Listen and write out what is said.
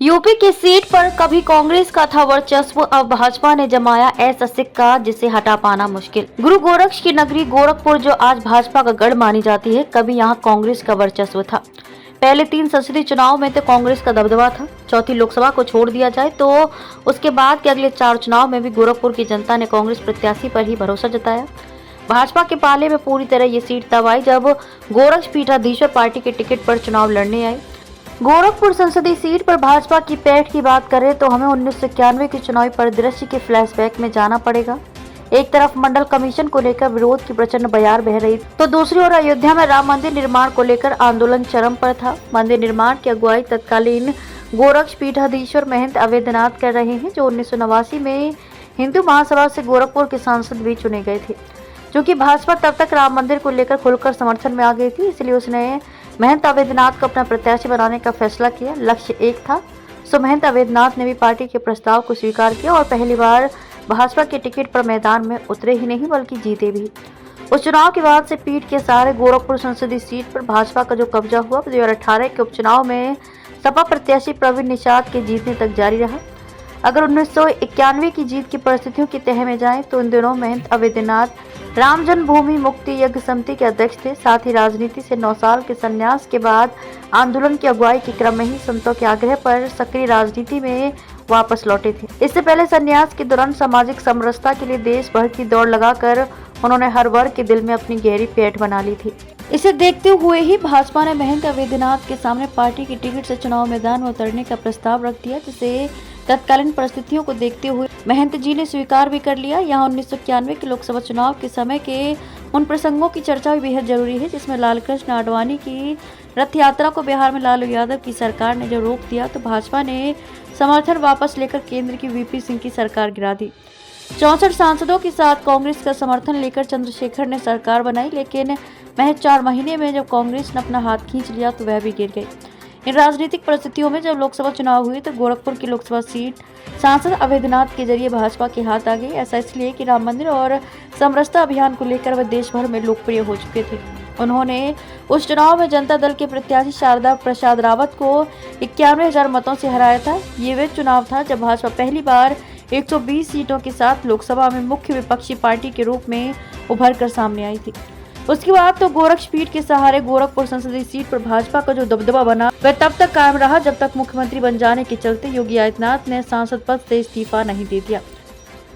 UP की seat पर कभी कांग्रेस का था वर्चस्व, अब भाजपा ने जमाया ऐसा सिक्का जिसे हटा पाना मुश्किल। गुरु गोरक्ष की नगरी गोरखपुर, जो आज भाजपा का गढ़ मानी जाती है, कभी यहाँ कांग्रेस का वर्चस्व था। पहले 3 संसदीय चुनाव में तो कांग्रेस का दबदबा था। चौथी लोकसभा को छोड़ दिया जाए तो उसके बाद के अगले 4 चुनाव में भी गोरखपुर की जनता ने कांग्रेस प्रत्याशी पर ही भरोसा जताया। भाजपा के पाले में पूरी तरह ये सीट तब आई जब गोरक्ष पीठाधीश्वर पार्टी के टिकट पर चुनाव लड़ने आए। गोरखपुर संसदीय सीट पर भाजपा की पैठ की बात करें तो हमें 1991 के चुनावी परिदृश्य के फ्लैशबैक में जाना पड़ेगा। एक तरफ मंडल कमीशन को लेकर विरोध की प्रचंड बयार बह रही, तो दूसरी ओर अयोध्या में राम मंदिर निर्माण को लेकर आंदोलन चरम पर था। मंदिर निर्माण की अगुवाई तत्कालीन गोरक्ष पीठाधीश्वर महंत अवैधनाथ कर रहे हैं, जो 1989 में हिंदू महासभा से गोरखपुर के सांसद भी चुने गए थे। क्योंकि भाजपा तब तक राम मंदिर को लेकर खुलकर समर्थन में आ गई थी, इसलिए उसने महंत अवैधनाथ को अपना प्रत्याशी बनाने का फैसला किया। लक्ष्य एक था, सो महंत अवैधनाथ ने भी पार्टी के प्रस्ताव को स्वीकार किया और पहली बार भाजपा के टिकट पर मैदान में उतरे ही नहीं बल्कि जीते भी। उस चुनाव के बाद से पीठ के सहारे गोरखपुर संसदीय सीट पर भाजपा का जो कब्जा हुआ, 2018 के उपचुनाव में सपा प्रत्याशी प्रवीण निषाद के जीतने तक जारी रहा। अगर 1991 की जीत की परिस्थितियों की तह में जाएं तो इन दिनों महंत अवैधनाथ राम जन्मभूमि मुक्ति यज्ञ समिति के अध्यक्ष थे। साथ ही राजनीति से 9 साल के संन्यास के बाद आंदोलन की अगुवाई के क्रम में ही संतों के आग्रह पर सक्रिय राजनीति में वापस लौटे थे। इससे पहले संन्यास के दौरान सामाजिक समरसता के लिए देश भर की दौड़ लगाकर उन्होंने हर वर्ग के दिल में अपनी गहरी पैठ बना ली थी। इसे देखते हुए ही भाजपा ने महंत अवैधनाथ के सामने पार्टी की टिकट से चुनाव मैदान में उतरने का प्रस्ताव रख दिया, जिसे तत्कालीन परिस्थितियों को देखते हुए महंत जी ने स्वीकार भी कर लिया। यहाँ 1991 के लोकसभा चुनाव के समय के उन प्रसंगों की चर्चा भी बेहद जरूरी है, जिसमें लालकृष्ण आडवाणी की रथ यात्रा को बिहार में लालू यादव की सरकार ने जो रोक दिया, तो भाजपा ने समर्थन वापस लेकर केंद्र की वीपी सिंह की सरकार गिरा दी। 64 सांसदों के साथ कांग्रेस का समर्थन लेकर चंद्रशेखर ने सरकार बनाई, लेकिन महज 4 महीने में जब कांग्रेस ने अपना हाथ खींच लिया तो वह भी गिर गई। इन राजनीतिक परिस्थितियों में जब लोकसभा चुनाव हुए तो गोरखपुर की लोकसभा सीट सांसद अवैधनाथ के जरिए भाजपा के हाथ आ गई। ऐसा इसलिए कि राम मंदिर और समरसता अभियान को लेकर वह देश भर में लोकप्रिय हो चुके थे। उन्होंने उस चुनाव में जनता दल के प्रत्याशी शारदा प्रसाद रावत को 91,000 मतों से हराया था। ये वह चुनाव था जब भाजपा पहली बार 120 सीटों के साथ लोकसभा में मुख्य विपक्षी पार्टी के रूप में उभर कर सामने आई थी। उसके बाद तो गोरक्ष पीठ के सहारे गोरखपुर संसदीय सीट पर भाजपा का जो दबदबा बना वह तब तक कायम रहा जब तक मुख्यमंत्री बन जाने के चलते योगी आदित्यनाथ ने सांसद पद से इस्तीफा नहीं दे दिया।